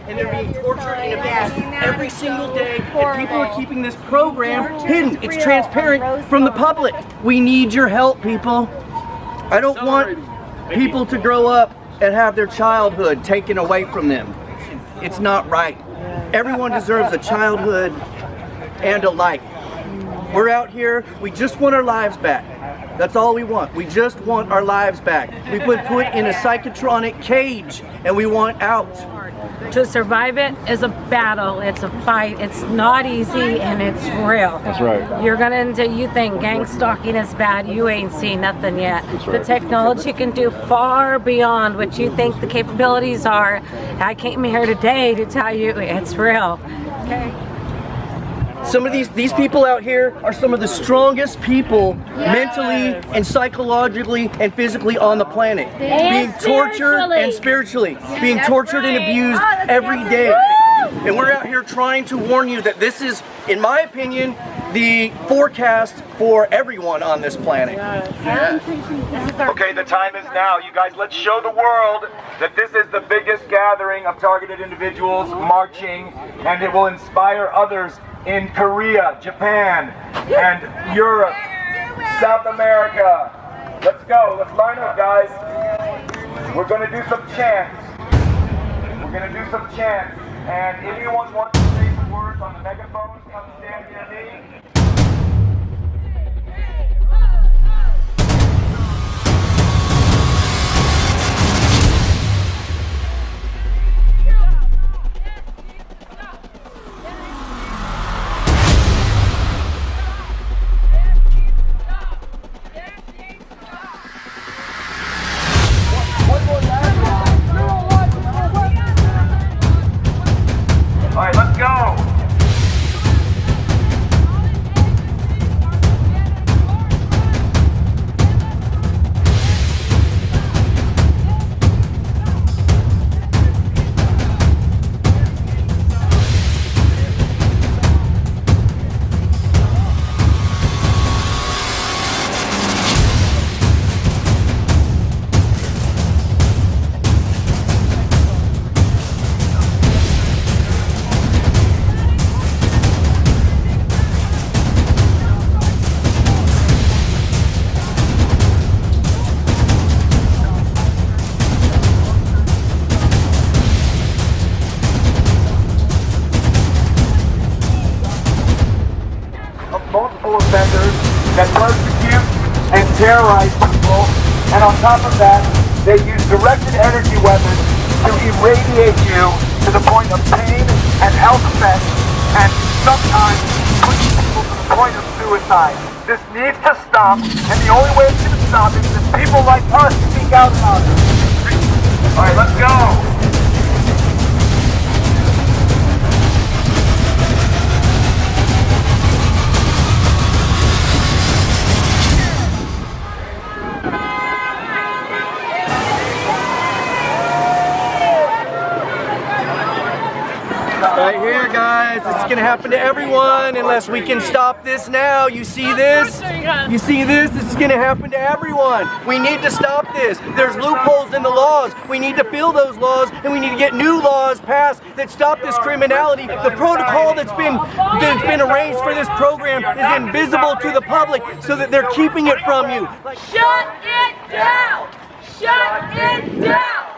and they're being tortured and abused every single day, and people are keeping this program hidden. It's transparent from the public. We need your help, people. I don't want people to grow up and have their childhood taken away from them. It's not right. Everyone deserves a childhood and a life. We're out here, we just want our lives back. That's all we want. We just want our lives back. We've been put in a psychotronic cage and we want out. To survive it is a battle, it's a fight, it's not easy, and it's real. That's right. You're gonna, you think gang stalking is bad, you ain't seen nothing yet. That's right. The technology can do far beyond what you think the capabilities are. I came here today to tell you it's real. Okay. Some of these people out here are some of the strongest people mentally and psychologically and physically on the planet. Being tortured and spiritually. Being tortured and abused every day. And we're out here trying to warn you that this is, in my opinion, the forecast for everyone on this planet. Okay, the time is now. You guys, let's show the world that this is the biggest gathering of targeted individuals marching, and it will inspire others in Korea, Japan, and Europe, South America. Let's go. Let's line up, guys. We're going to do some chants. We're going to do some chants. And if anyone wants to say some words on the megaphone, come stand near me. All right, let's go. Multiple offenders that persecute and terrorize people, and on top of that, they use directed energy weapons to irradiate you to the point of pain and health effects, and sometimes push people to the point of suicide. This needs to stop, and the only way it's going to stop is if people like us speak out about it. All right, let's go. Right here, guys, it's gonna happen to everyone unless we can stop this now. You see this? You see this? This is gonna happen to everyone. We need to stop this. There's loopholes in the laws. We need to fill those laws, and we need to get new laws passed that stop this criminality. The protocol that's been arranged for this program is invisible to the public, so that they're keeping it from you. Shut it down! Shut it down!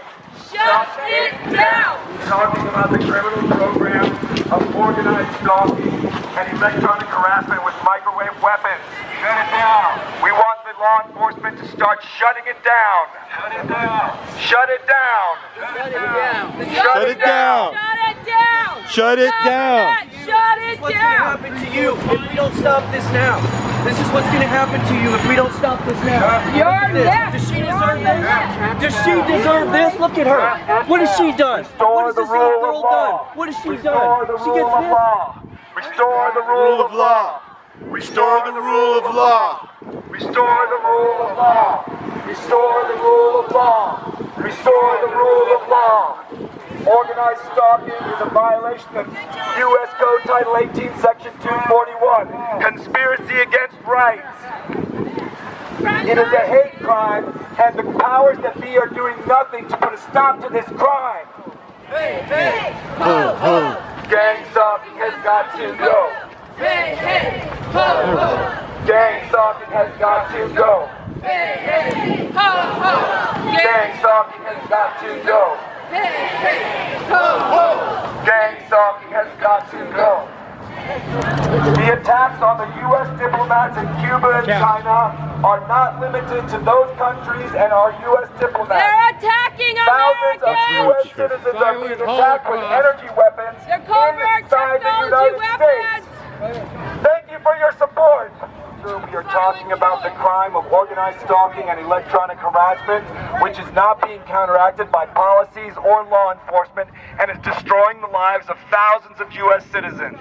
Shut it down! Talking about the criminal program of organized stalking and electronic harassment with microwave weapons. Shut it down. We want the law enforcement to start shutting it down. Shut it down. Shut it down. Shut it down! Shut it down. Shut it down! Shut it down. Shut it What's gonna down! happen to you if we don't stop this now? This is what's gonna happen to you if we don't stop this now. You're Look at this. next. Does she You're deserve this? next. Does she deserve this? Look at her. What has she done? What has this little girl done? What has she done? She gets this. Restore the rule of law. Restore the rule of law. Restore the rule of law. Restore the rule of law. Restore the rule of law. Organized stalking is a violation of U.S. Code Title 18, Section 241, Conspiracy Against Rights. It is a hate crime, and the powers that be are doing nothing to put a stop to this crime. Hey, hey, ho, ho. Gang stalking has got to go. Hey, hey, ho, ho. Gang stalking has got to go. Hey, hey, ho, ho. Gang stalking has got to go. Hey, hey, ho, ho. Gang stalking has got to go. The attacks on the U.S. diplomats in Cuba and China are not limited to those countries and our U.S. diplomats. They're attacking Thousands of Americans. U.S. citizens are being attacked with energy weapons They're covert inside the technology United weapons. States. Thank you for your support. We are talking about the crime of organized stalking and electronic harassment, which is not being counteracted by policies or law enforcement and is destroying the lives of thousands of U.S. citizens.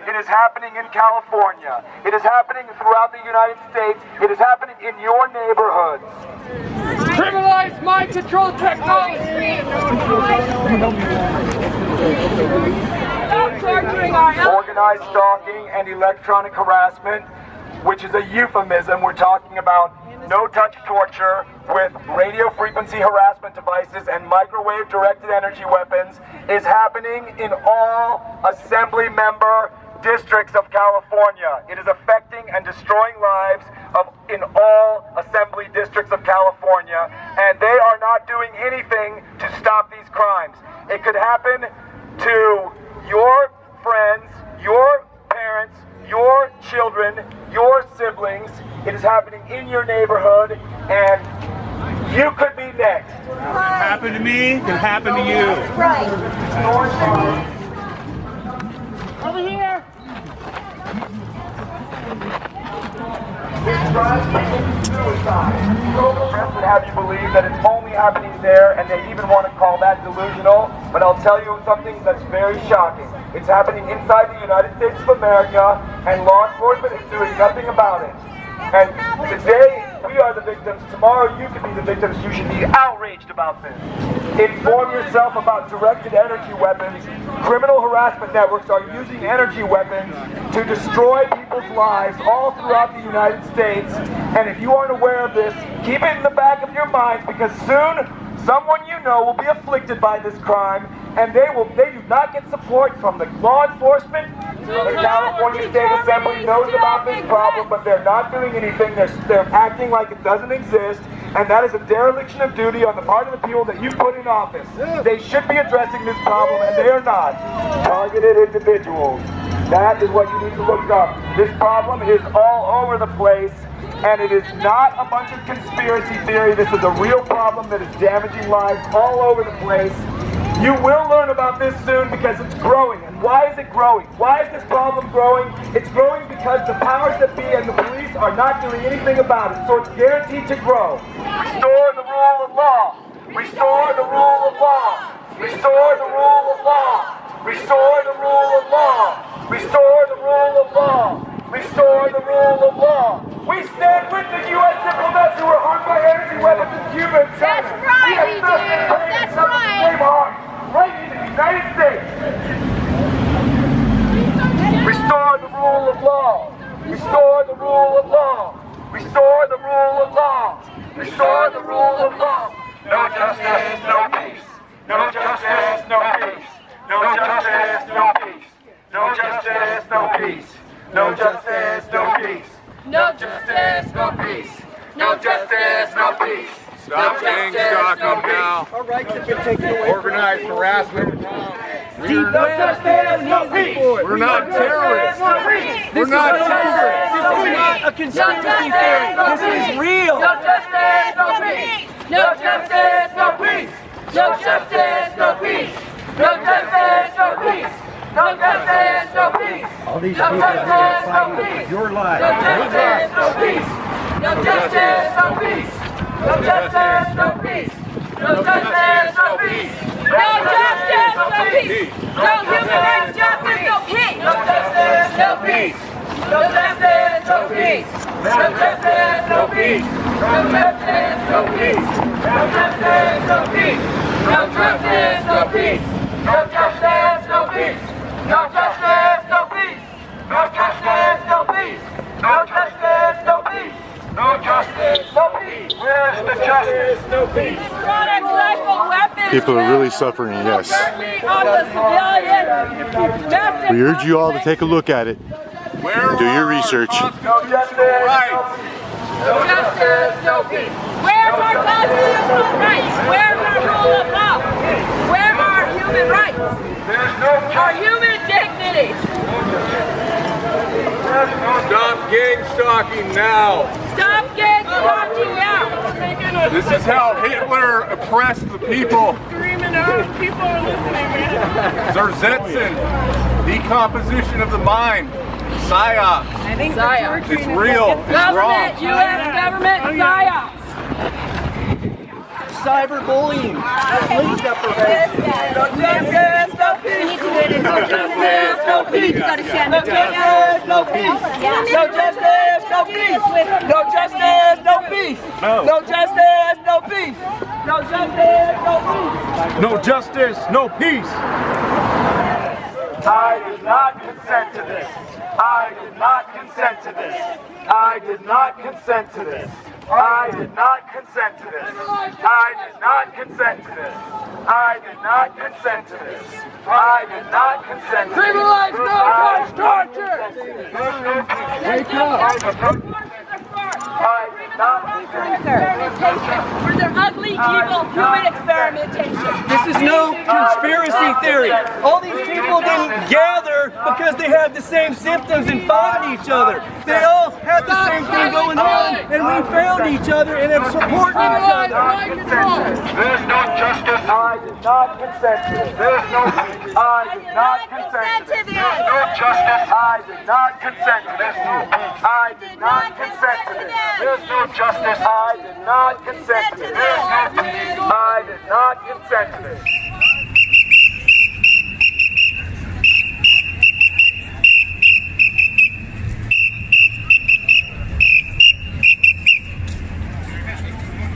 It is happening in California. It is happening throughout the United States. It is happening in your neighborhoods. Criminalize mind control technology. Stop torturing our Organized stalking and electronic harassment, which is a euphemism. We're talking about no-touch torture with radio frequency harassment devices and microwave-directed energy weapons, is happening in all assembly member districts of California. It is affecting and destroying lives in all assembly districts of California, and they are not doing anything to stop these crimes. It could happen to your friends, your parents, your children, your siblings. It is happening in your neighborhood, and you could be next. It can happen to me, it can happen to you. Over here. This drives people to suicide. Local press would have you believe that it's only happening there, and they even want to call that delusional. But I'll tell you something that's very shocking. It's happening inside the United States of America, and law enforcement is doing nothing about it. And today, we are the victims. Tomorrow, you could be the victims. You should be outraged about this. Inform yourself about directed energy weapons. Criminal harassment networks are using energy weapons to destroy people's lives all throughout the United States. And if you aren't aware of this, keep it in the back of your minds, because soon, someone you know will be afflicted by this crime, and they do not get support from the law enforcement. The California State Assembly knows about this problem, but they're not doing anything. They're acting like it doesn't exist, and that is a dereliction of duty on the part of the people that you put in office. They should be addressing this problem, and they are not. Targeted individuals. That is what you need to look up. This problem is all over the place, and it is not a bunch of conspiracy theory. This is a real problem that is damaging lives all over the place. You will learn about this soon, because it's growing. And why is it growing? Why is this problem growing? It's growing because the powers that be and the police are not doing anything about it. So it's guaranteed to grow. Restore the rule of law. Restore the rule of law. Restore the rule of law. Restore the rule of law. Restore the rule of law. Restore the rule of law. We stand with the U.S. diplomats who were harmed by energy weapons in Cuba and China. That's right, we have nothing do. to That's the right. same harm right in the United States. Restore the rule of law. Restore the rule of law. Restore the rule of law. Restore the rule of law. No justice, no peace. No justice, no peace. No justice, no peace. No justice, no peace. No justice, no peace. No justice, no peace. No justice, no peace. Stop gang stalking now. Our rights have been taken away. Organized harassment. Deep justice, no peace. We're not terrorists. We're not terrorists. This is not a conspiracy theory. This is real. No justice, no peace. No justice, no peace. No justice, no peace. No justice, no peace. No justice, no peace. All these No people are justice, no fighting peace. for your No life. justice, no peace. No justice, no peace. No justice, no peace. No justice, no peace. No justice, no peace. No human rights justice, no peace. No justice, no peace. No justice, no peace. No justice, no peace. No justice, no peace. No justice, no peace. No justice, no peace. No justice, no peace. No justice, no peace. No justice, no peace. No justice, no peace. No justice, no peace. Where's the justice? Electronic cycle weapons. People are really suffering, yes. On the civilian. We urge you all to take a look at it. Do your research. No justice, rights. No justice, no peace. Where's our constitutional rights? Where's our rule of law? Where are human rights? There's no Our human dignity. Stop gang stalking now! Stop gang stalking now. This is how Hitler oppressed the people. Screaming out, people are listening, man. Zersetzen, decomposition of the mind, psyops. I think psyops. It's real. It's wrong. Government, U.S. government, psyops. Cyberbullying. Police deprivation. No justice, no peace. No justice, no peace. No justice, no peace. No justice, no peace. No justice, no peace. No justice, no peace. No justice, no peace. No justice, no peace. I did not consent to this. I did not consent to this. I did not consent to this. I did not consent to this. I did not consent to this. I did not consent to this. I did not consent to this. Criminalize no torture. Wake up. I did not consent to this. For their ugly, evil human experimentation. This is no conspiracy theory. All these people didn't gather because they have the same symptoms and find each other. They all have the same thing going on, and we found each other and have supported each other. There's no justice. I did not consent to this. There's no peace. I did not consent to this. There's no justice. I did not consent to this. I did not consent to this. There's no justice. I did not consent to this. There's no peace. I did not consent to this.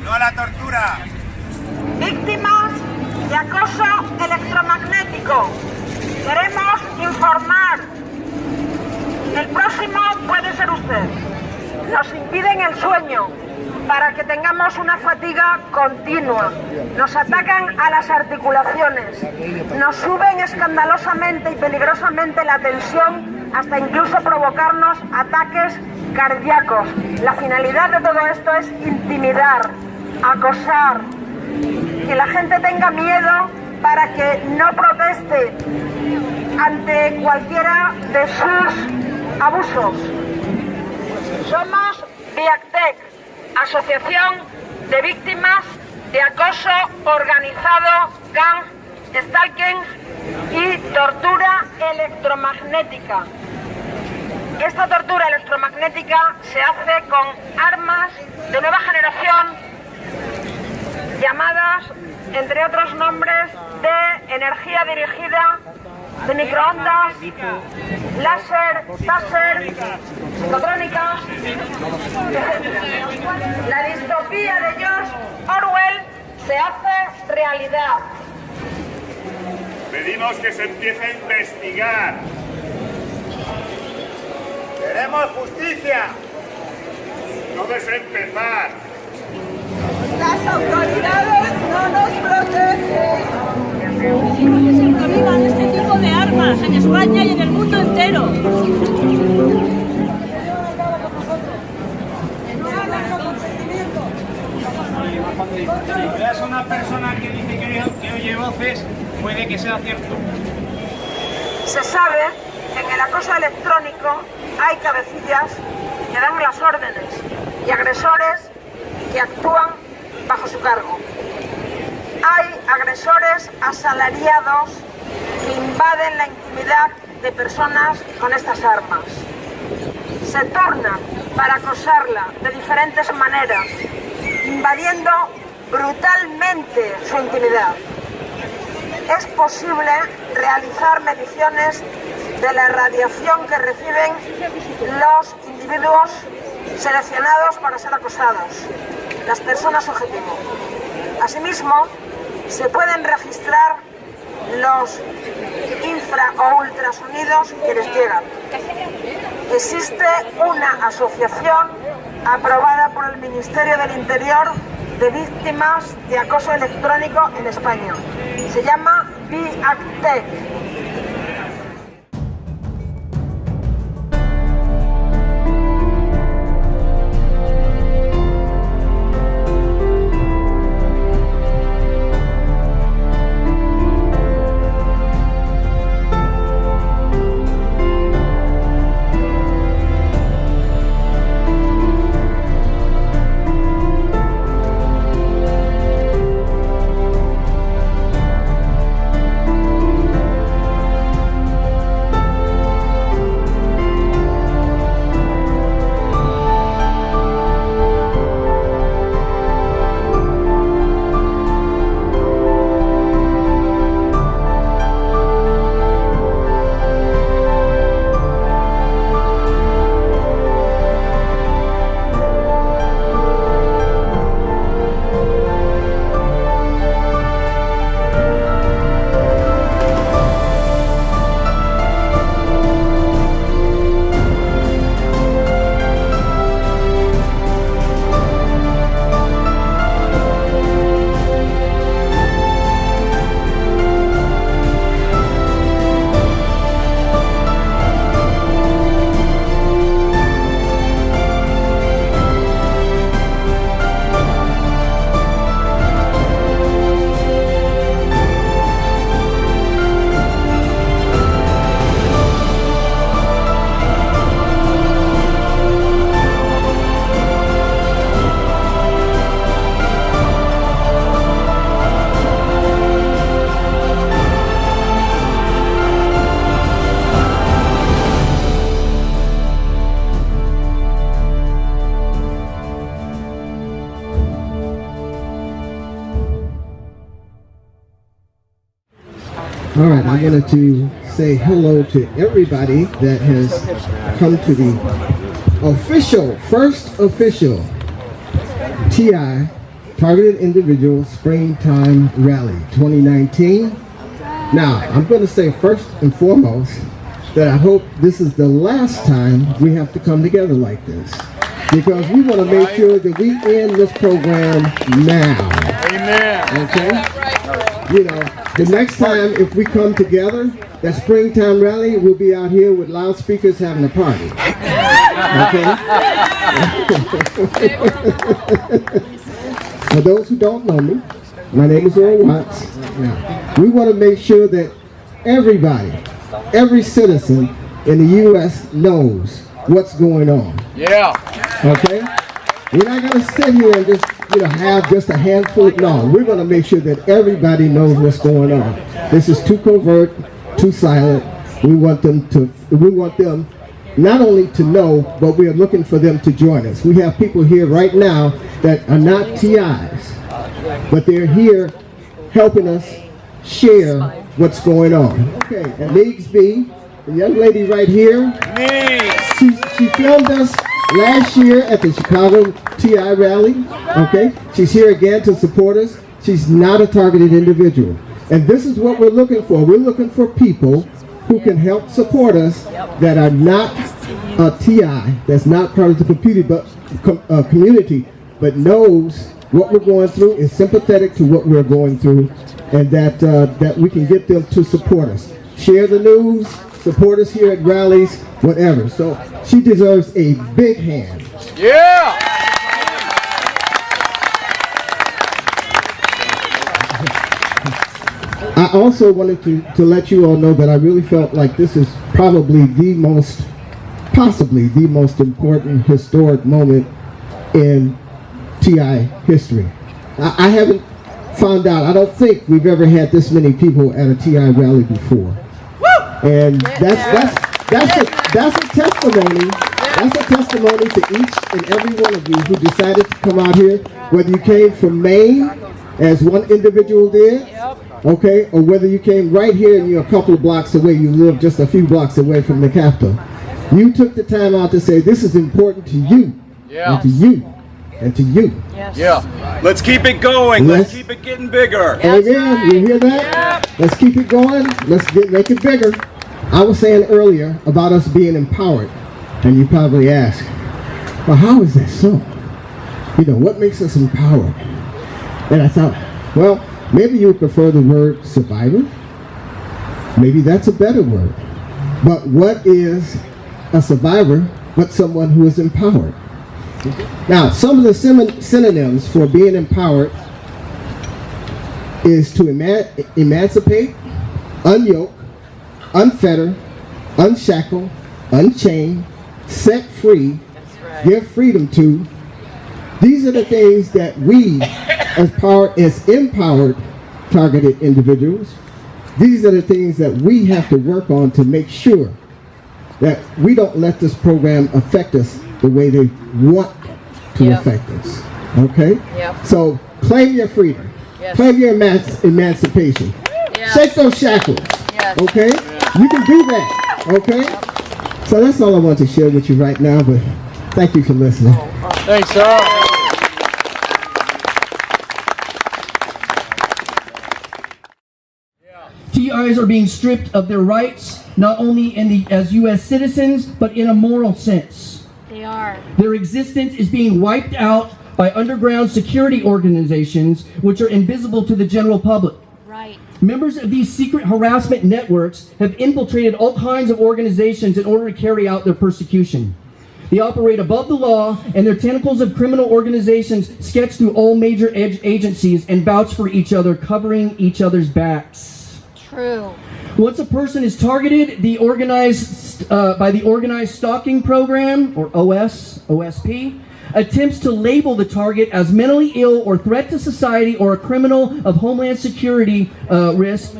No a la tortura. Víctimas de acoso electromagnético. Queremos informar. El próximo puede ser usted. Nos impiden el sueño para que tengamos una fatiga continua. Nos atacan a las articulaciones. Nos suben escandalosamente y peligrosamente la tensión hasta incluso provocarnos ataques cardíacos. La finalidad de todo esto es intimidar, acosar, que la gente tenga miedo para que no proteste ante cualquiera de sus abusos. Somos VIACTEC, Asociación de Víctimas de Acoso Organizado, Gang, Stalking y Tortura Electromagnética. Esta tortura electromagnética se hace con armas de nueva generación llamadas, entre otros nombres, de energía dirigida, de microondas, láser, táser, psicotrónica. La distopía de George Orwell se hace realidad. Pedimos que se empiece a investigar. Queremos justicia. Todo es empezar. Las autoridades no nos protegen. Se prohíban este tipo de armas en España y en el mundo entero. Si veas a una persona que dice que oye voces, puede que sea cierto. Se sabe que en el acoso electrónico hay cabecillas que dan las órdenes y agresores que actúan bajo su cargo. Hay agresores asalariados que invaden la intimidad de personas con estas armas. Se turnan para acosarla de diferentes maneras, invadiendo brutalmente su intimidad. Es posible realizar mediciones de la radiación que reciben los individuos seleccionados para ser acosados, las personas objetivo. Asimismo, se pueden registrar los infra o ultrasonidos que les llegan. Existe una asociación aprobada por el Ministerio del Interior de víctimas de acoso electrónico en España. Se llama FFTI. All right, I wanted to say hello to everybody that has come to the first official TI, Targeted Individual Springtime Rally 2019. Now, I'm going to say first and foremost that I hope this is the last time we have to come together like this, because we want to make sure that we end this program now. Amen. Okay? You know, the next time if we come together, that springtime rally, we'll be out here with loudspeakers having a party. Okay? For those who don't know me, my name is Earl Watts. Now, we want to make sure that everybody, every citizen in the U.S. knows what's going on. Yeah. Okay? We're not going to sit here and just, have just a handful of, no. We're going to make sure that everybody knows what's going on. This is too covert, too silent. We want them not only to know, but we are looking for them to join us. We have people here right now that are not TIs, but they're here helping us share what's going on. Okay, and Migsby, the young lady right here, she filmed us last year at the Chicago TI rally. Okay, she's here again to support us. She's not a targeted individual. And this is what we're looking for. We're looking for people who can help support us that are not a TI, that's not part of the community, but knows what we're going through, is sympathetic to what we're going through, and that we can get them to support us. Share the news, support us here at rallies, whatever. So she deserves a big hand. Yeah! I also wanted to let you all know that I really felt like this is probably possibly the most important historic moment in TI history. I haven't found out, I don't think we've ever had this many people at a TI rally before. And that's a testimony. That's a testimony to each and every one of you who decided to come out here, whether you came from Maine, as one individual did, okay, or whether you came right here and you're a couple of blocks away, you live just a few blocks away from the Capitol. You took the time out to say this is important to you, and to you, and to you. Yes. Yeah. Let's keep it going. Let's keep it getting bigger. Amen. You hear that? Let's keep it going. Let's make it bigger. I was saying earlier about us being empowered, and you probably ask, well, how is that so? What makes us empowered? And I thought, well, maybe you would prefer the word survivor. Maybe that's a better word. But what is a survivor but someone who is empowered? Now, some of the synonyms for being empowered is to emancipate, unyoke, unfetter, unshackle, unchain, set free, give freedom to. These are the things that we, as empowered targeted individuals, these are the things that we have to work on to make sure that we don't let this program affect us the way they want to affect us. Okay? So claim your freedom. Claim your emancipation. Shake those shackles. Okay? You can do that. Okay? So that's all I want to share with you right now, but thank you for listening. Thanks, sir. TIs are being stripped of their rights, not only as U.S. citizens, but in a moral sense. They are. Their existence is being wiped out by underground security organizations, which are invisible to the general public. Right. Members of these secret harassment networks have infiltrated all kinds of organizations in order to carry out their persecution. They operate above the law, and their tentacles of criminal organizations sketch through all major agencies and vouch for each other, covering each other's backs. True. Once a person is targeted, by the organized stalking program, or OSP, attempts to label the target as mentally ill or threat to society or a criminal of homeland security risk,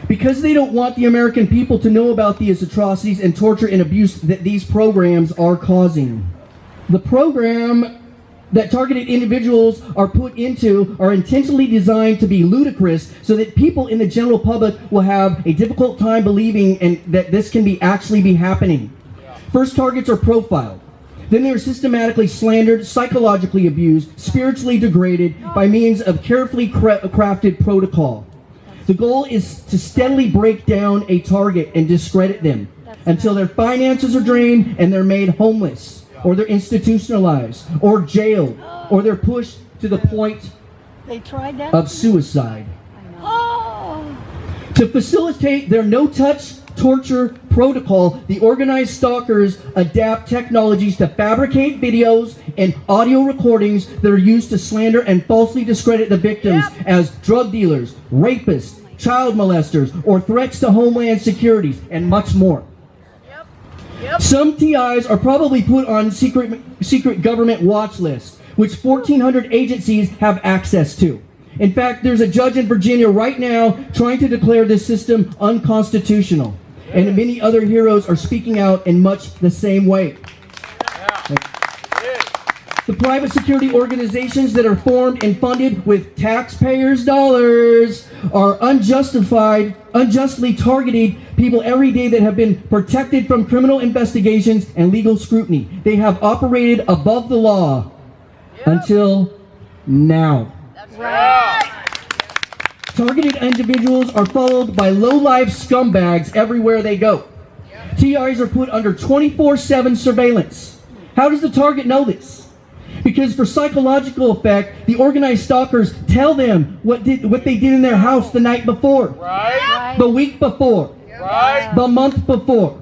because they don't want the American people to know about these atrocities and torture and abuse that these programs are causing. The program that targeted individuals are put into are intentionally designed to be ludicrous so that people in the general public will have a difficult time believing that this can actually be happening. First, targets are profiled. Then they are systematically slandered, psychologically abused, spiritually degraded by means of carefully crafted protocol. The goal is to steadily break down a target and discredit them until their finances are drained and they're made homeless, or they're institutionalized, or jailed, or they're pushed to the point of suicide. To facilitate their no-touch torture protocol, the organized stalkers adapt technologies to fabricate videos and audio recordings that are used to slander and falsely discredit the victims as drug dealers, rapists, child molesters, or threats to homeland security, and much more. Some TIs are probably put on secret government watch lists, which 1,400 agencies have access to. In fact, there's a judge in Virginia right now trying to declare this system unconstitutional. And many other heroes are speaking out in much the same way. The private security organizations that are formed and funded with taxpayers' dollars are unjustly targeting people every day that have been protected from criminal investigations and legal scrutiny. They have operated above the law until now. That's right. Targeted individuals are followed by low-life scumbags everywhere they go. TIs are put under 24/7 surveillance. How does the target know this? Because for psychological effect, the organized stalkers tell them what they did in their house the night before, the week before, the month before,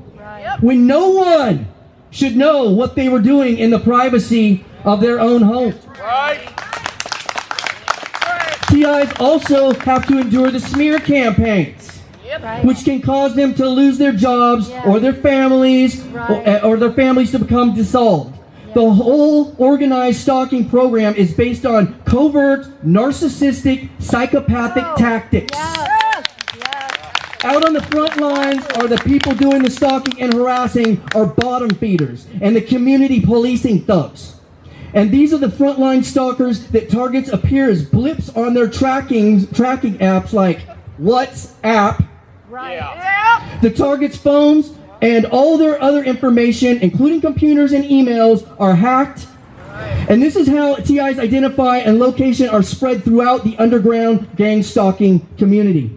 when no one should know what they were doing in the privacy of their own home. TIs also have to endure the smear campaigns, which can cause them to lose their jobs or their families, or their families to become dissolved. The whole organized stalking program is based on covert, narcissistic, psychopathic tactics. Out on the front lines are the people doing the stalking and harassing are bottom feeders and the community policing thugs. And these are the frontline stalkers that targets appear as blips on their tracking apps like WhatsApp. The target's phones and all their other information, including computers and emails, are hacked. And this is how TIs identify and location are spread throughout the underground gang stalking community.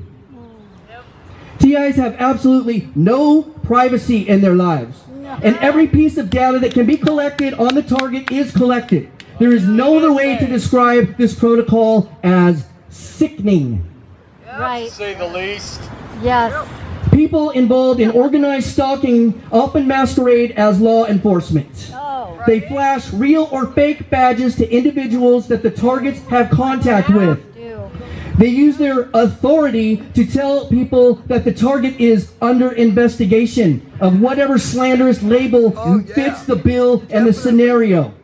TIs have absolutely no privacy in their lives. And every piece of data that can be collected on the target is collected. There is no other way to describe this protocol as sickening. Right. To say the least. Yes. People involved in organized stalking often masquerade as law enforcement. Oh. They flash real or fake badges to individuals that the targets have contact with. They use their authority to tell people that the target is under investigation of whatever slanderous label fits the bill and the scenario.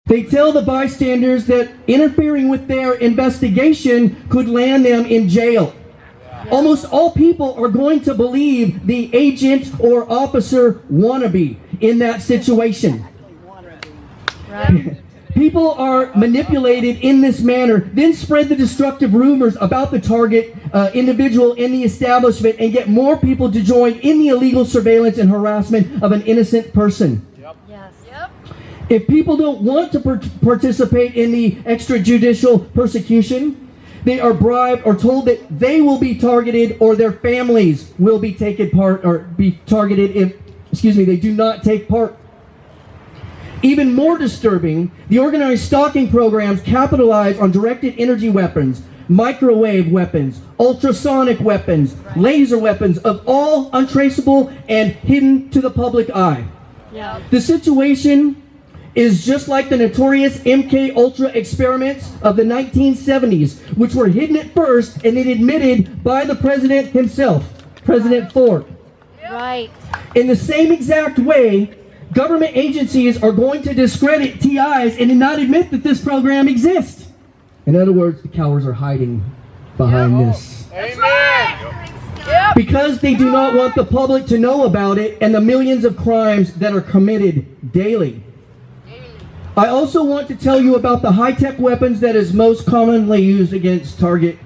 They tell the bystanders that interfering with their investigation could land them in jail. Almost all people are going to believe the agent or officer wannabe in that situation. Right. People are manipulated in this manner, then spread the destructive rumors about the target individual in the establishment and get more people to join in the illegal surveillance and harassment of an innocent person. Yes. If people don't want to participate in the extrajudicial persecution, they are bribed or told that they will be targeted or their families will be taken part or be targeted if, they do not take part. Even more disturbing, the organized stalking programs capitalize on directed energy weapons, microwave weapons, ultrasonic weapons, laser weapons of all untraceable and hidden to the public eye. Yeah. The situation is just like the notorious MK Ultra experiments of the 1970s, which were hidden at first and then admitted by the president himself, President Ford. Right. In the same exact way, government agencies are going to discredit TIs and not admit that this program exists. In other words, the cowards are hiding behind this. Amen. Because they do not want the public to know about it and the millions of crimes that are committed daily. I also want to tell you about the high-tech weapons that is most commonly used against target.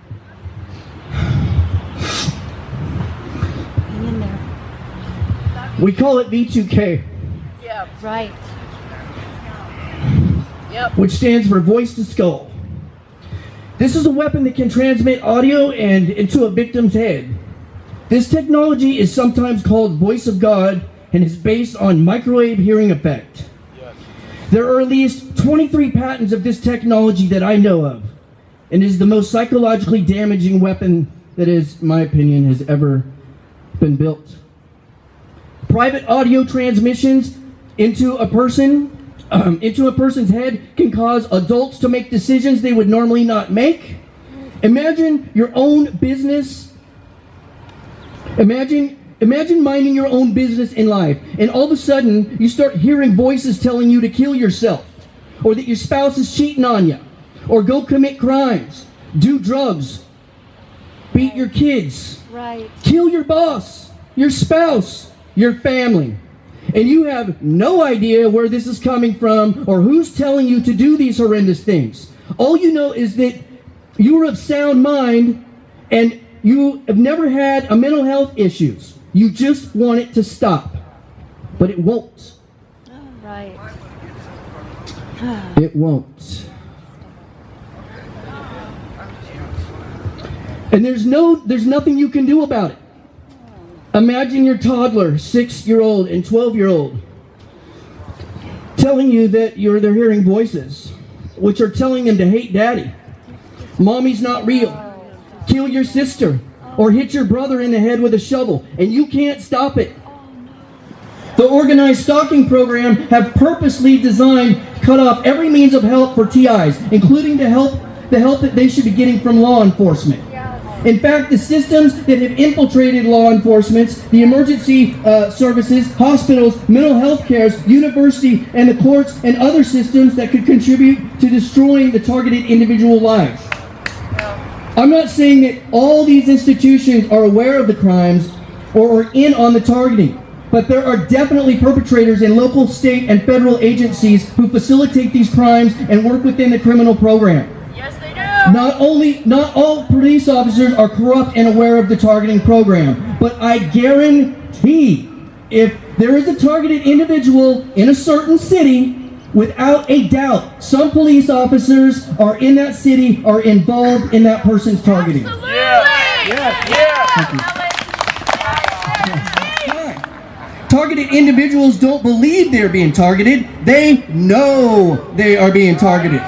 Hang in there. We call it V2K. Right. Which stands for voice to skull. This is a weapon that can transmit audio and into a victim's head. This technology is sometimes called voice of God and is based on microwave hearing effect. There are at least 23 patents of this technology that I know of, and is the most psychologically damaging weapon that is, in my opinion, has ever been built. Private audio transmissions into a person's head can cause adults to make decisions they would normally not make. Imagine your own business. Imagine minding your own business in life, and all of a sudden you start hearing voices telling you to kill yourself, or that your spouse is cheating on you, or go commit crimes, do drugs, beat your kids, kill your boss, your spouse, your family. And you have no idea where this is coming from or who's telling you to do these horrendous things. All you know is that you are of sound mind and you have never had a mental health issues. You just want it to stop. But it won't. Right. It won't. And there's nothing you can do about it. Imagine your toddler, 6-year-old and 12-year-old, telling you that they're hearing voices, which are telling them to hate daddy, mommy's not real, kill your sister, or hit your brother in the head with a shovel, and you can't stop it. The organized stalking program have purposely designed to cut off every means of help for TIs, including the help that they should be getting from law enforcement. In fact, the systems that have infiltrated law enforcement, the emergency services, hospitals, mental health cares, university, and the courts, and other systems that could contribute to destroying the targeted individual lives. I'm not saying that all these institutions are aware of the crimes or are in on the targeting, but there are definitely perpetrators in local, state, and federal agencies who facilitate these crimes and work within the criminal program. Not all police officers are corrupt and aware of the targeting program, but I guarantee if there is a targeted individual in a certain city, without a doubt, some police officers are in that city are involved in that person's targeting. Targeted individuals don't believe they're being targeted. They know they are being targeted.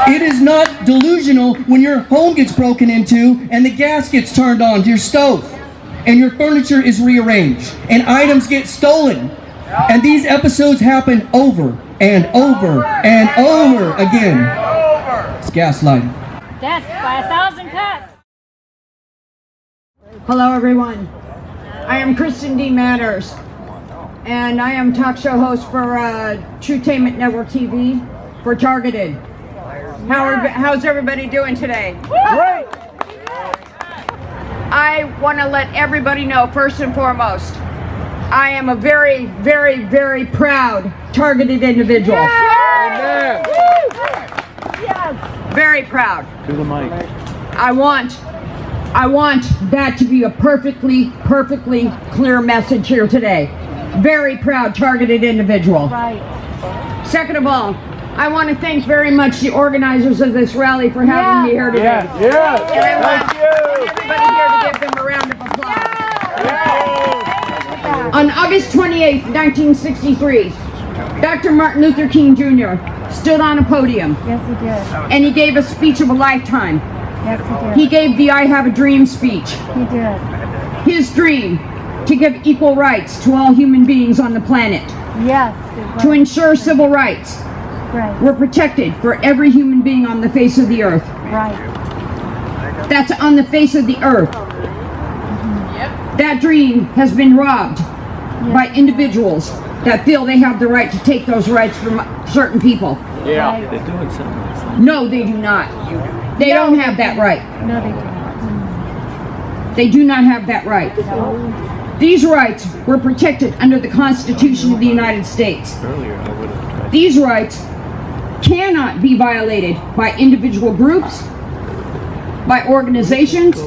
It is not delusional when your home gets broken into and the gas gets turned on to your stove and your furniture is rearranged and items get stolen. And these episodes happen over and over and over again. It's gaslighting. Death by 1,000 cuts. Hello everyone, I am Kristen D. Matters, and I am talk show host for Truthtainment Network TV for Targeted. How's everybody doing today? Great! I want to let everybody know, first and foremost, I am a very, very, very proud targeted individual. Amen. Very proud. To the mic. I want that to be a perfectly clear message here today. Very proud targeted individual. Right. Second of all, I want to thank very much the organizers of this rally for having me here today. Yes. And I want everybody here to give them a round of applause. On August 28th, 1963, Dr. Martin Luther King Jr. stood on a podium. Yes, he did. And he gave a speech of a lifetime. Yes, he did. He gave the I Have a Dream speech. He did. His dream to give equal rights to all human beings on the planet. Yes. To ensure civil rights Right. were protected for every human being on the face of the earth. Right. That's on the face of the earth. That dream has been robbed by individuals that feel they have the right to take those rights from certain people. Yeah. No, they do not. They don't have that right. No, they didn't. They do not have that right. These rights were protected under the Constitution of the United States. These rights cannot be violated by individual groups, by organizations,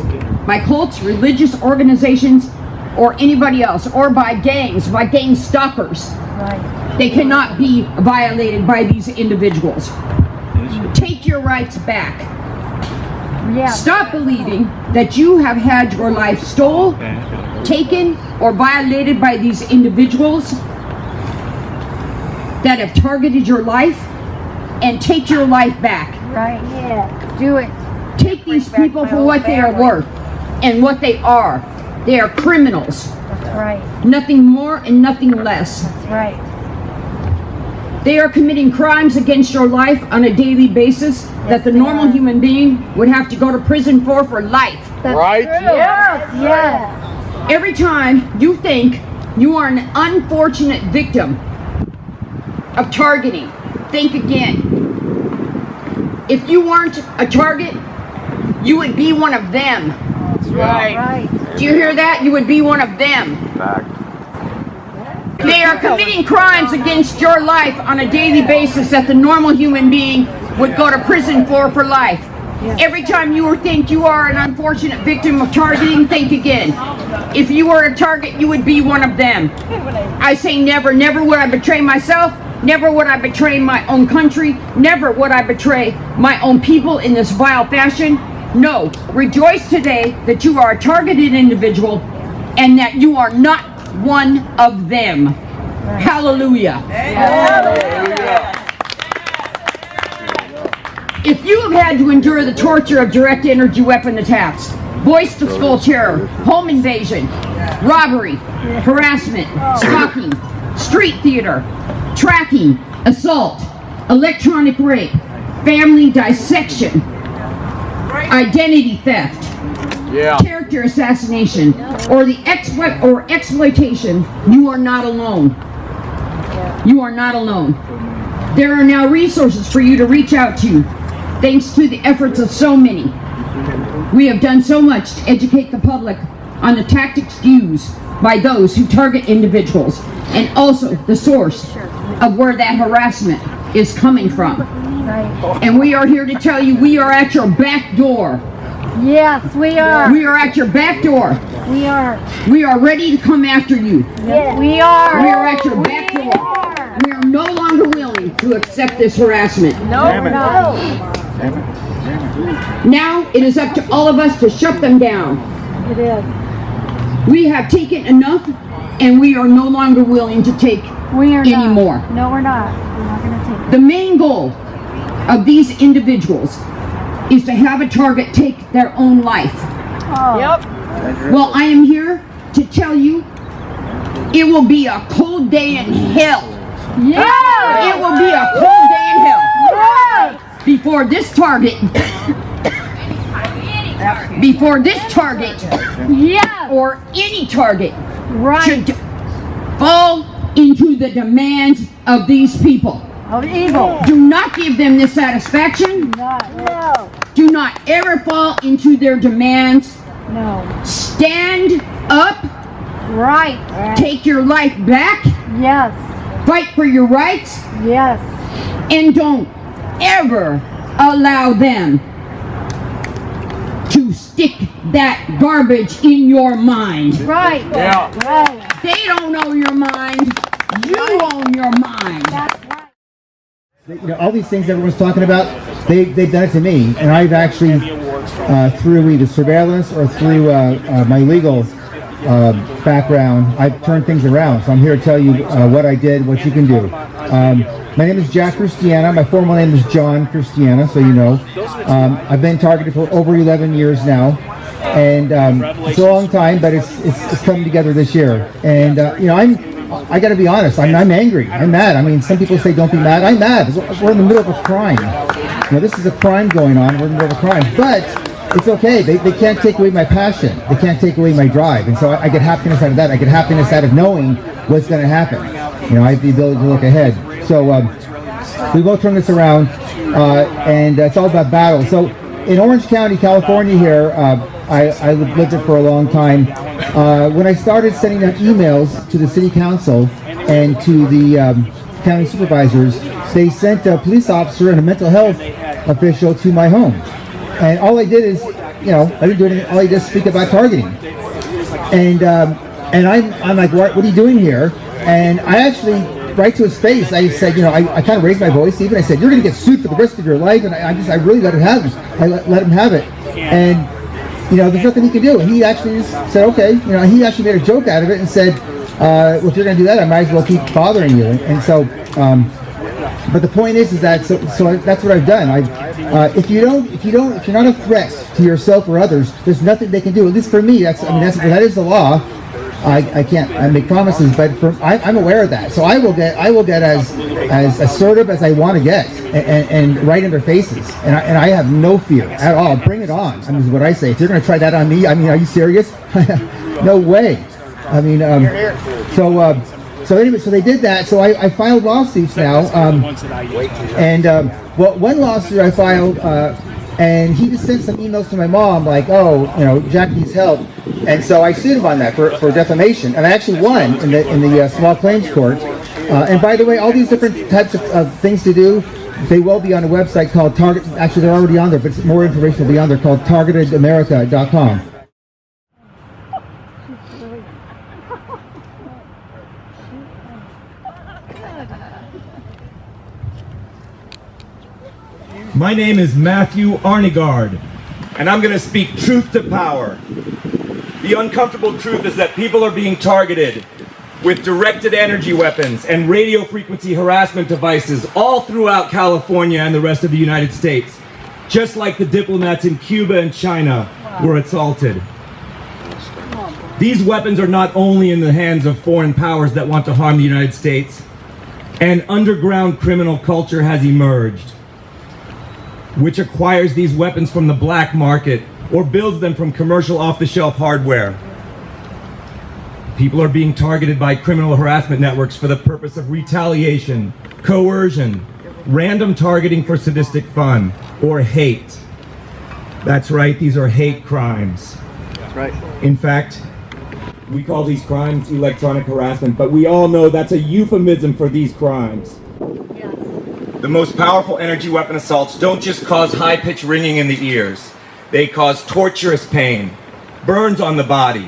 by cults, religious organizations, or anybody else, or by gang stalkers. Right. They cannot be violated by these individuals. Take your rights back. Yeah. Stop believing that you have had your life stolen, taken, or violated by these individuals that have targeted your life, and take your life back. Right. Yeah. Do it. Take these people for what they are worth and what they are. They are criminals. That's right. Nothing more and nothing less. That's right. They are committing crimes against your life on a daily basis that the normal human being would have to go to prison for life. That's Right. true. Yes. Yes. Every time you think you are an unfortunate victim of targeting, think again. If you weren't a target, you would be one of them. Right. Do you hear that? You would be one of them. They are committing crimes against your life on a daily basis that the normal human being would go to prison for life. Every time you think you are an unfortunate victim of targeting, think again. If you were a target, you would be one of them. I say never, never would I betray myself. Never would I betray my own country. Never would I betray my own people in this vile fashion. No, rejoice today that you are a targeted individual and that you are not one of them. Right. Hallelujah. Hallelujah. If you have had to endure the torture of direct energy weapon attacks, voice to skull terror, home invasion, robbery, harassment, stalking, street theater, tracking, assault, electronic rape, family dissection, identity theft, character assassination, or the exploitation, you are not alone. You are not alone. There are now resources for you to reach out to, thanks to the efforts of so many. We have done so much to educate the public on the tactics used by those who target individuals, and also the source of where that harassment is coming from. And we are here to tell you we are at your back door. Yes, we are. We are at your back door. We are. We are ready to come after you. Yes, we are. We are at your back door. We are no longer willing to accept this harassment. No, no. Now it is up to all of us to shut them down. It is. We have taken enough and we are no longer willing to take anymore. No, we're not. We're not going to take it. The main goal of these individuals is to have a target take their own life. Oh. Yep. Well, I am here to tell you it will be a cold day in hell. Yeah. It will be a cold day in hell. Right. Before this target Yeah. or any target Right. should fall into the demands of these people. Of evil. Do not give them this satisfaction. No. Do not ever fall into their demands. No. Stand up. Right. Take your life back. Yes. Fight for your rights. Yes. And don't ever allow them to stick that garbage in your mind. Right. Yeah. Right. They don't own your mind. You own your mind. That's right. You know, all these things everyone's talking about, they've done it to me, and I've actually, through either surveillance or through my legal background, I've turned things around. So I'm here to tell you what I did, what you can do. My name is Jack Christiana. My formal name is John Christiana, so you know. I've been targeted for over 11 years now, and it's a long time, but it's coming together this year. And you know, I got to be honest. I'm angry. I'm mad. I mean, some people say don't be mad. I'm mad. We're in the middle of a crime. You know, this is a crime going on. We're in the middle of a crime, but it's okay. They can't take away my passion. They can't take away my drive. And so I get happiness out of that. I get happiness out of knowing what's going to happen. You know, I have the ability to look ahead. So we will turn this around, and it's all about battle. So in Orange County, California here, I lived there for a long time. When I started sending out emails to the city council and to the county supervisors, they sent a police officer and a mental health official to my home. And all I did is, you know, I didn't do anything. All I did is speak about targeting. And I'm like, what are you doing here? And I actually, right to his face, I said, you know, I kind of raised my voice. Even I said, you're going to get sued for the rest of your life. And I really let him have it. I let him have it. And you know, there's nothing he can do. He actually just said, okay. You know, he actually made a joke out of it and said, well, if you're going to do that, I might as well keep bothering you. And so, but the point is that so that's what I've done. If you're not a threat to yourself or others, there's nothing they can do. At least for me, that is the law. I can't make promises, but I'm aware of that. So I will get as assertive as I want to get, and right in their faces. And I have no fear at all. Bring it on. I mean, is what I say. If you're going to try that on me, I mean, are you serious? No way. I mean, so anyway, so they did that. So I filed lawsuits now, well, one lawsuit I filed, and he just sent some emails to my mom like, oh, you know, Jack needs help. And so I sued him on that for defamation, and I actually won in the small claims court. And by the way, all these different types of things to do, they will be on a website called Target. Actually, they're already on there, but more information will be on there called targetedamerica.com. My name is Matthew Arnegard, and I'm going to speak truth to power. The uncomfortable truth is that people are being targeted with directed energy weapons and radio frequency harassment devices all throughout California and the rest of the United States, just like the diplomats in Cuba and China were assaulted. These weapons are not only in the hands of foreign powers that want to harm the United States. An underground criminal culture has emerged, which acquires these weapons from the black market or builds them from commercial off-the-shelf hardware. People are being targeted by criminal harassment networks for the purpose of retaliation, coercion, random targeting for sadistic fun, or hate. That's right, these are hate crimes. That's right. In fact, we call these crimes electronic harassment, but we all know that's a euphemism for these crimes. The most powerful energy weapon assaults don't just cause high-pitched ringing in the ears. They cause torturous pain, burns on the body,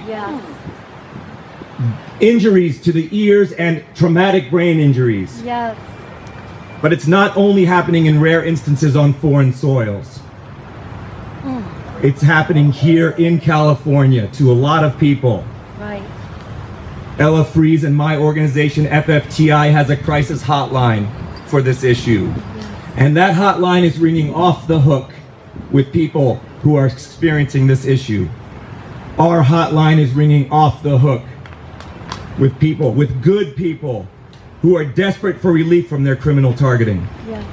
injuries to the ears, and traumatic brain injuries. Yes. But it's not only happening in rare instances on foreign soils. It's happening here in California to a lot of people. Right. Ella Fries and my organization, FFTI, has a crisis hotline for this issue. And that hotline is ringing off the hook with people who are experiencing this issue. Our hotline is ringing off the hook with people, with good people who are desperate for relief from their criminal targeting. Yeah.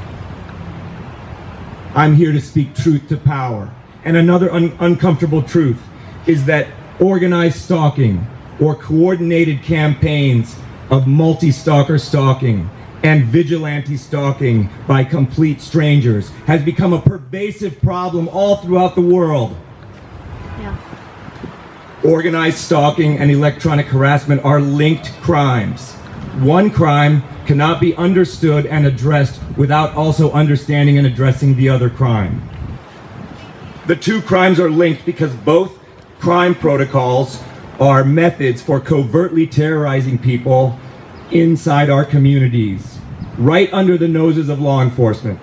I'm here to speak truth to power. And another uncomfortable truth is that organized stalking or coordinated campaigns of multi-stalker stalking and vigilante stalking by complete strangers has become a pervasive problem all throughout the world. Yeah. Organized stalking and electronic harassment are linked crimes. One crime cannot be understood and addressed without also understanding and addressing the other crime. The two crimes are linked because both crime protocols are methods for covertly terrorizing people inside our communities, right under the noses of law enforcement.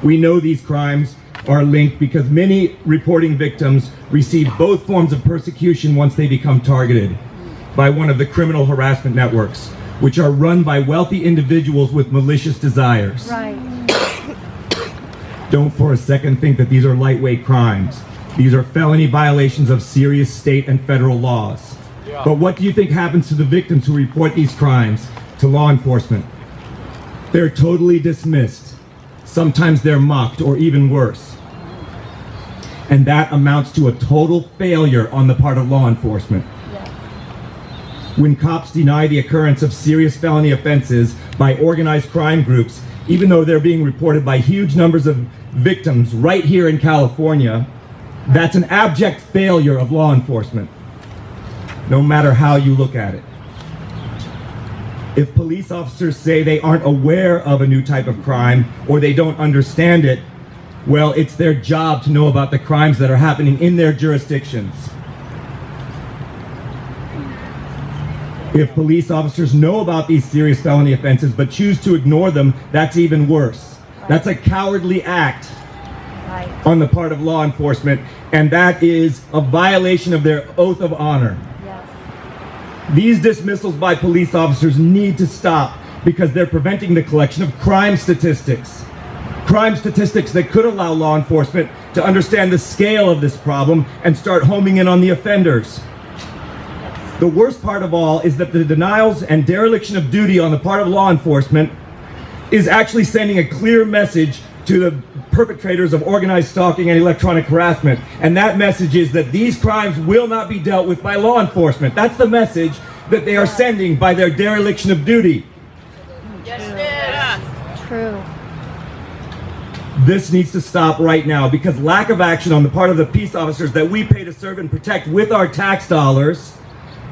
We know these crimes are linked because many reporting victims receive both forms of persecution once they become targeted by one of the criminal harassment networks, which are run by wealthy individuals with malicious desires. Right. Don't for a second think that these are lightweight crimes. These are felony violations of serious state and federal laws. Yeah. But what do you think happens to the victims who report these crimes to law enforcement? They're totally dismissed. Sometimes they're mocked, or even worse. And that amounts to a total failure on the part of law enforcement. Yeah. When cops deny the occurrence of serious felony offenses by organized crime groups, even though they're being reported by huge numbers of victims right here in California, that's an abject failure of law enforcement, no matter how you look at it. If police officers say they aren't aware of a new type of crime or they don't understand it, well, it's their job to know about the crimes that are happening in their jurisdictions. If police officers know about these serious felony offenses but choose to ignore them, that's even worse. That's a cowardly act on the part of law enforcement, and that is a violation of their oath of honor. These dismissals by police officers need to stop because they're preventing the collection of crime statistics. Crime statistics that could allow law enforcement to understand the scale of this problem and start homing in on the offenders. The worst part of all is that the denials and dereliction of duty on the part of law enforcement is actually sending a clear message to the perpetrators of organized stalking and electronic harassment. And that message is that these crimes will not be dealt with by law enforcement. That's the message that they are sending by their dereliction of duty. Yes, it is. True. This needs to stop right now because lack of action on the part of the peace officers that we pay to serve and protect with our tax dollars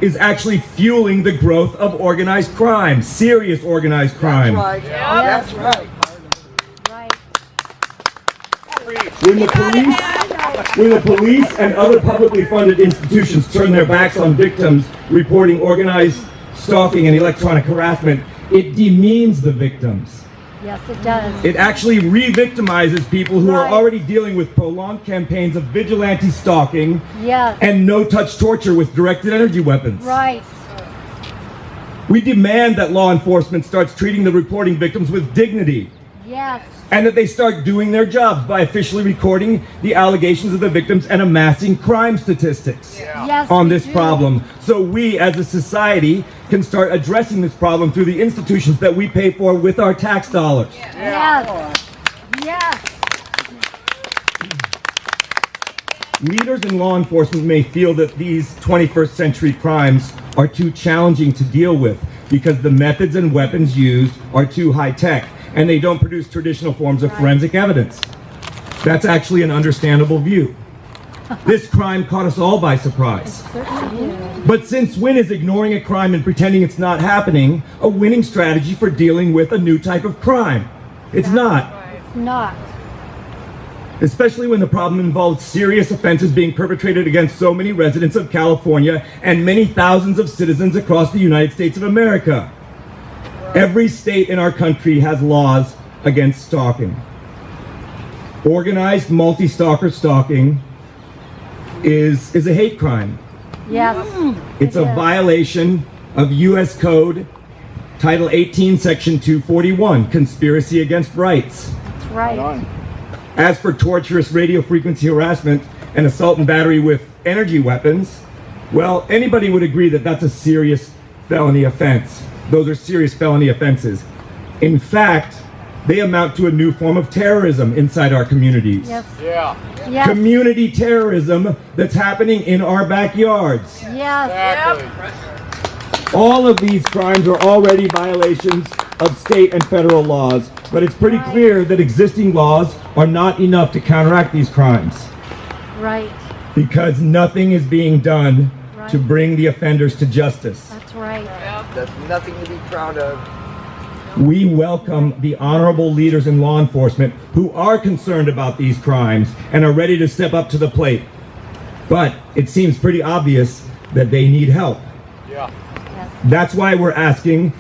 is actually fueling the growth of organized crime, serious organized crime. That's right. Yeah. That's right. When the police and other publicly funded institutions turn their backs on victims reporting organized stalking and electronic harassment, it demeans the victims. Yes, it does. It actually re-victimizes people who are already dealing with prolonged campaigns of vigilante stalking and no-touch torture with directed energy weapons. Right. We demand that law enforcement starts treating the reporting victims with dignity. Yes. And that they start doing their jobs by officially recording the allegations of the victims and amassing crime statistics on this problem. So we as a society can start addressing this problem through the institutions that we pay for with our tax dollars. Yes. Yes. Leaders in law enforcement may feel that these 21st century crimes are too challenging to deal with because the methods and weapons used are too high-tech and they don't produce traditional forms of forensic evidence. That's actually an understandable view. This crime caught us all by surprise. But since when is ignoring a crime and pretending it's not happening a winning strategy for dealing with a new type of crime? It's not. It's not. Especially when the problem involves serious offenses being perpetrated against so many residents of California and many thousands of citizens across the United States of America. Every state in our country has laws against stalking. Organized multi-stalker stalking is a hate crime. Yes. It's a violation of U.S. Code Title 18, Section 241, Conspiracy Against Rights. That's right. As for torturous radio frequency harassment and assault and battery with energy weapons, well, anybody would agree that that's a serious felony offense. Those are serious felony offenses. In fact, they amount to a new form of terrorism inside our communities. Yes. Yeah. Yes. Community terrorism that's happening in our backyards. Yes. Exactly. All of these crimes are already violations of state and federal laws, but it's pretty clear that existing laws are not enough to counteract these crimes. Right. Because nothing is being done to bring the offenders to justice. That's right. That's nothing to be proud of. We welcome the honorable leaders in law enforcement who are concerned about these crimes and are ready to step up to the plate. But it seems pretty obvious that they need help. Yeah. That's why we're asking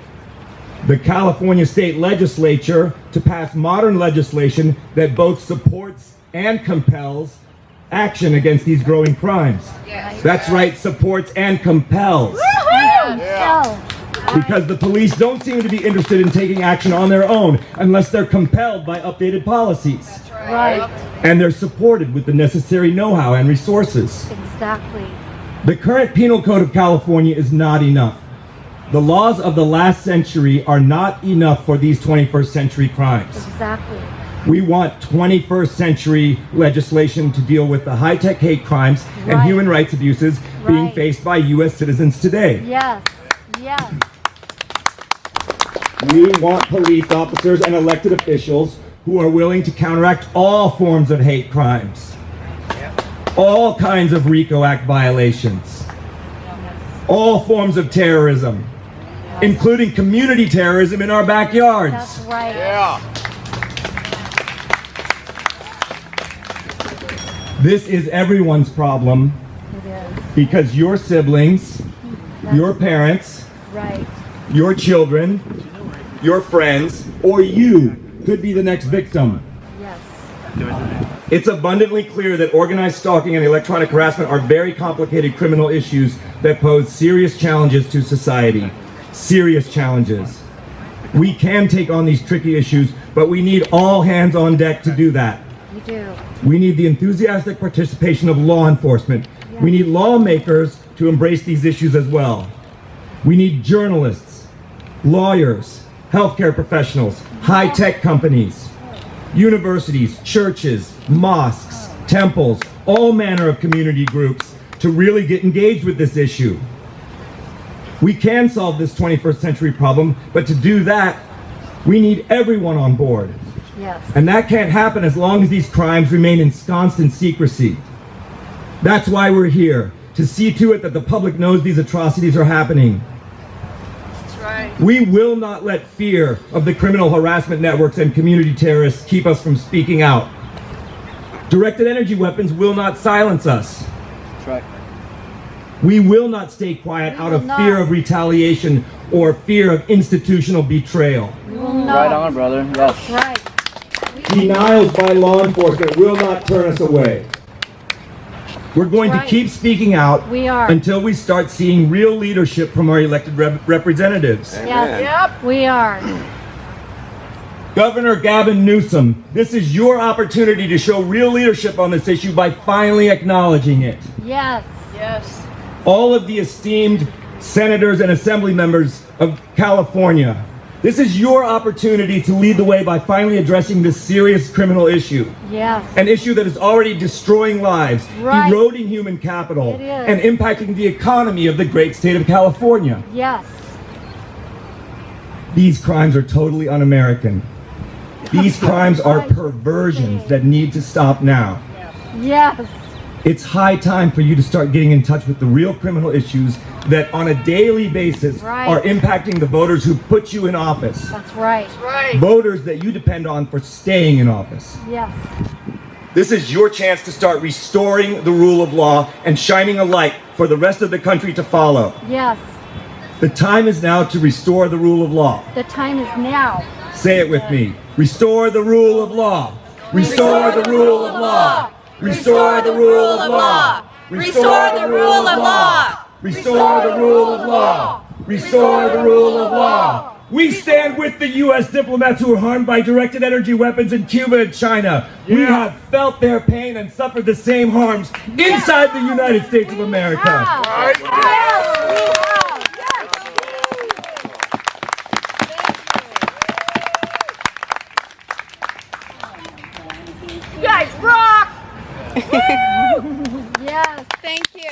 the California State Legislature to pass modern legislation that both supports and compels action against these growing crimes. Yes. That's right, supports and compels. Yeah. Because the police don't seem to be interested in taking action on their own unless they're compelled by updated policies. Right. And they're supported with the necessary know-how and resources. Exactly. The current Penal Code of California is not enough. The laws of the last century are not enough for these 21st century crimes. Exactly. We want 21st century legislation to deal with the high-tech hate crimes and human rights abuses being faced by U.S. citizens today. Yes. Yes. We want police officers and elected officials who are willing to counteract all forms of hate crimes, all kinds of RICO Act violations, all forms of terrorism, including community terrorism in our backyards. That's right. Yeah. This is everyone's problem It is. because your siblings, your parents, Right. your children, your friends, or you could be the next victim. Yes. It's abundantly clear that organized stalking and electronic harassment are very complicated criminal issues that pose serious challenges to society. Serious challenges. We can take on these tricky issues, but we need all hands on deck to do that. You do. We need the enthusiastic participation of law enforcement. We need lawmakers to embrace these issues as well. We need journalists, lawyers, healthcare professionals, high-tech companies, universities, churches, mosques, temples, all manner of community groups to really get engaged with this issue. We can solve this 21st century problem, but to do that, we need everyone on board. Yes. And that can't happen as long as these crimes remain ensconced in secrecy. That's why we're here, to see to it that the public knows these atrocities are happening. That's right. We will not let fear of the criminal harassment networks and community terrorists keep us from speaking out. Directed energy weapons will not silence us. That's right. We will not stay quiet out of fear of retaliation or fear of institutional betrayal. We will not. Right on, brother. Yes. Right. Denials by law enforcement will not turn us away. We're going to keep speaking out We are. until we start seeing real leadership from our elected representatives. Yes. Yep. We are. Governor Gavin Newsom, this is your opportunity to show real leadership on this issue by finally acknowledging it. Yes. Yes. All of the esteemed senators and assembly members of California, this is your opportunity to lead the way by finally addressing this serious criminal issue. Yes. An issue that is already destroying lives, Right. eroding human capital, It is. and impacting the economy of the great state of California. Yes. These crimes are totally un-American. These crimes are perversions that need to stop now. Yes. It's high time for you to start getting in touch with the real criminal issues that on a daily basis are impacting the voters who put you in office. That's right. Right. Voters that you depend on for staying in office. Yes. This is your chance to start restoring the rule of law and shining a light for the rest of the country to follow. Yes. The time is now to restore the rule of law. The time is now. Say it with me. Restore the rule of law. Restore the rule of law. Restore the rule of law. Restore the rule of law. Restore the rule of law. Restore the rule of law. We stand with the U.S. diplomats who were harmed by directed energy weapons in Cuba and China. We have felt their pain and suffered the same harms inside the United States of America. You guys rock! Yes. Thank you.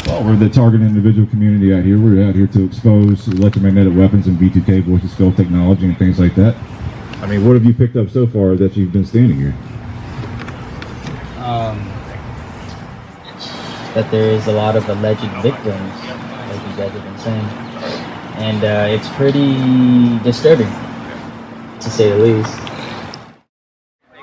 Well, we're the target individual community out here. We're out here to expose electromagnetic weapons and B2K voice to skull technology and things like that. I mean, what have you picked up so far that you've been standing here? That there is a lot of alleged victims, like you guys have been saying. And it's pretty disturbing, to say the least.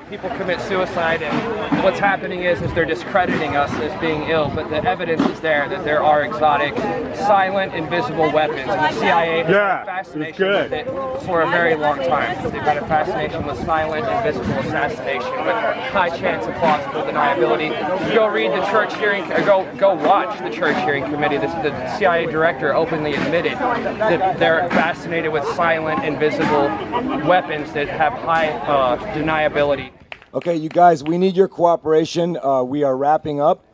People commit suicide, and what's happening is they're discrediting us as being ill, but the evidence is there that there are exotic, silent, invisible weapons, and the CIA has had a fascination with it for a very long time. They've had a fascination with silent, invisible assassination with high chance of plausible deniability. Go read the church hearing, or go watch the church hearing committee. The CIA director openly admitted that they're fascinated with silent, invisible weapons that have high deniability. Okay, you guys, we need your cooperation. We are wrapping up,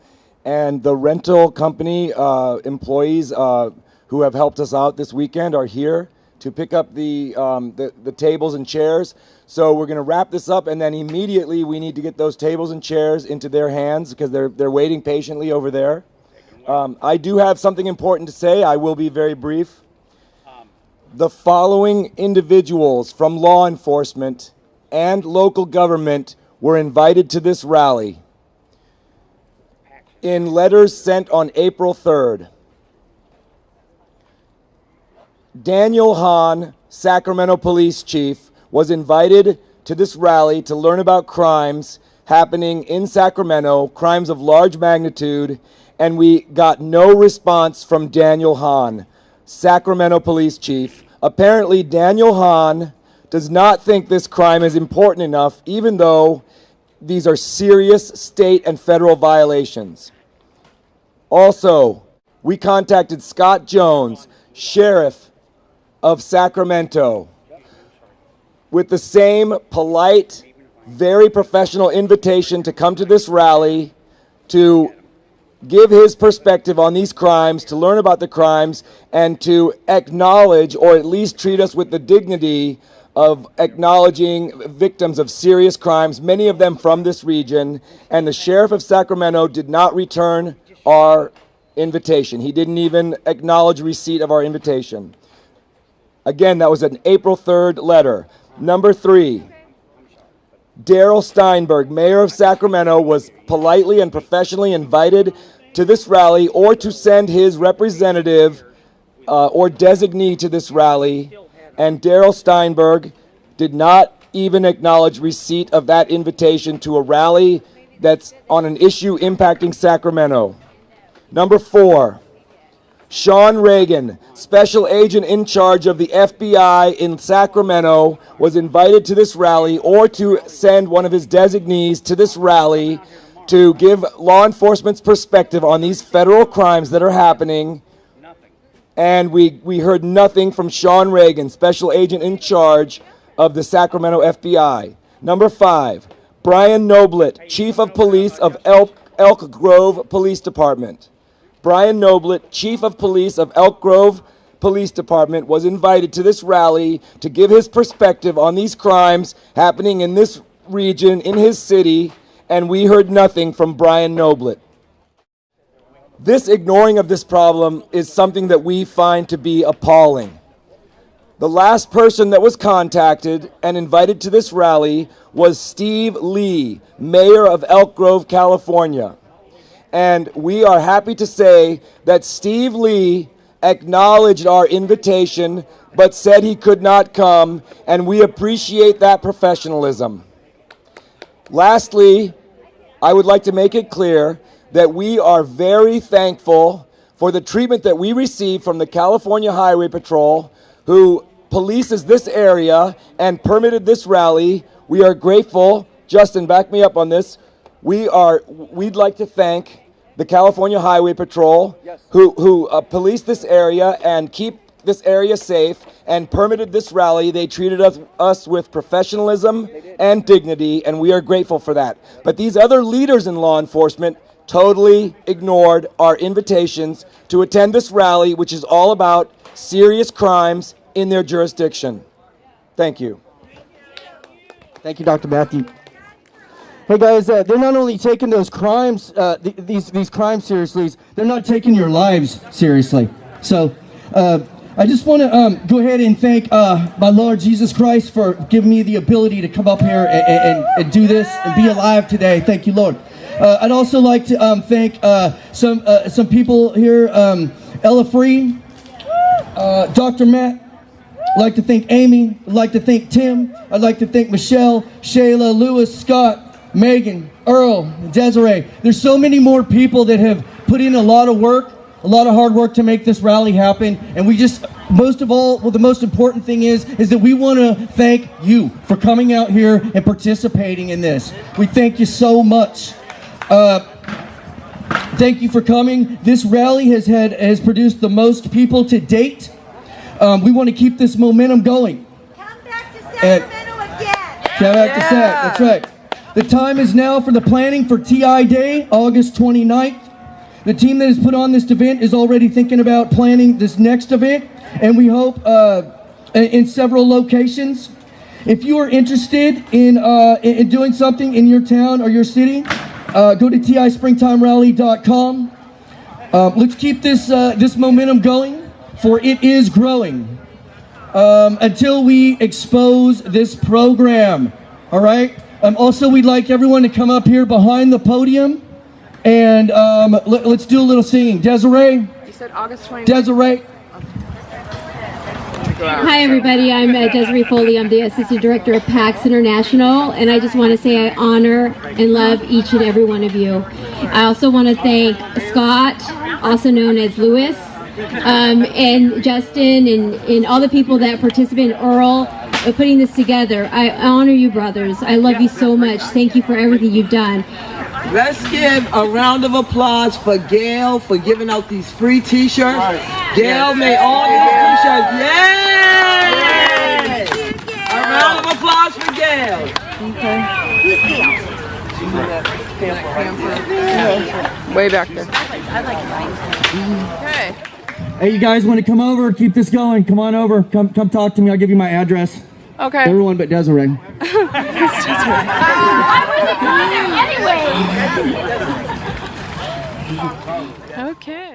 and the rental company employees who have helped us out this weekend are here to pick up the tables and chairs. So we're going to wrap this up, and then immediately we need to get those tables and chairs into their hands because they're waiting patiently over there. I do have something important to say. I will be very brief. The following individuals from law enforcement and local government were invited to this rally in letters sent on April 3rd. Daniel Hahn, Sacramento Police Chief, was invited to this rally to learn about crimes happening in Sacramento, crimes of large magnitude, and we got no response from Daniel Hahn, Sacramento Police Chief. Apparently, Daniel Hahn does not think this crime is important enough, even though these are serious state and federal violations. Also, we contacted Scott Jones, Sheriff of Sacramento, with the same polite, very professional invitation to come to this rally to give his perspective on these crimes, to learn about the crimes, and to acknowledge, or at least treat us with the dignity of acknowledging victims of serious crimes, many of them from this region, and the Sheriff of Sacramento did not return our invitation. He didn't even acknowledge receipt of our invitation. Again, that was an April 3rd letter. Number 3, Darrell Steinberg, Mayor of Sacramento, was politely and professionally invited to this rally or to send his representative or designee to this rally, and Darrell Steinberg did not even acknowledge receipt of that invitation to a rally that's on an issue impacting Sacramento. Number 4, Sean Reagan, special agent in charge of the FBI in Sacramento, was invited to this rally or to send one of his designees to this rally to give law enforcement's perspective on these federal crimes that are happening. And we heard nothing from Sean Reagan, special agent in charge of the Sacramento FBI. Number 5, Brian Noblet, chief of police of Elk Grove Police Department. Brian Noblet, chief of police of Elk Grove Police Department, was invited to this rally to give his perspective on these crimes happening in this region, in his city, and we heard nothing from Brian Noblet. This ignoring of this problem is something that we find to be appalling. The last person that was contacted and invited to this rally was Steve Lee, mayor of Elk Grove, California. And we are happy to say that Steve Lee acknowledged our invitation but said he could not come, and we appreciate that professionalism. Lastly, I would like to make it clear that we are very thankful for the treatment that we received from the California Highway Patrol, who polices this area and permitted this rally. We are grateful. Justin, back me up on this. we'd like to thank the California Highway Patrol, who police this area and keep this area safe and permitted this rally. They treated us with professionalism and dignity, and we are grateful for that. But these other leaders in law enforcement totally ignored our invitations to attend this rally, which is all about serious crimes in their jurisdiction. Thank you. Thank you, Dr. Matthew. Hey guys, they're not only taking those crimes, these crimes seriously, they're not taking your lives seriously. So, I just want to go ahead and thank my Lord Jesus Christ for giving me the ability to come up here and do this and be alive today. Thank you, Lord. I'd also like to thank some people here, Ella Free, Dr. Matt. I'd like to thank Amy. I'd like to thank Tim. I'd like to thank Michelle, Shayla, Lewis, Scott, Megan, Earl, Desiree. There's so many more people that have put in a lot of work, a lot of hard work to make this rally happen. And we just, most of all, well, the most important thing is that we want to thank you for coming out here and participating in this. We thank you so much. Thank you for coming. This rally has produced the most people to date. We want to keep this momentum going. Come back to Sacramento again. Come back to Sac, that's right. The time is now for the planning for TI Day, August 29th. The team that has put on this event is already thinking about planning this next event, and we hope in several locations. If you are interested in doing something in your town or your city, go to tispringtimerally.com. Let's keep this momentum going, for it is growing until we expose this program. All right. Also, we'd like everyone to come up here behind the podium, and let's do a little singing. Desiree. You said August 29th. Desiree. Hi everybody, I'm Desiree Foley. I'm the Assistant Director of PAX International, and I just want to say I honor and love each and every one of you. I also want to thank Scott, also known as Lewis, and Justin, and all the people that participated, Earl, putting this together. I honor you, brothers. I love you so much. Thank you for everything you've done. Let's give a round of applause for Gail for giving out these free t-shirts. Gail made all these t-shirts. Yay! A round of applause for Gail. Okay. Who's Gail? Way back there. Okay. Hey, you guys want to come over? Keep this going. Come on over. Come talk to me. I'll give you my address. Okay. Everyone but Desiree. Okay.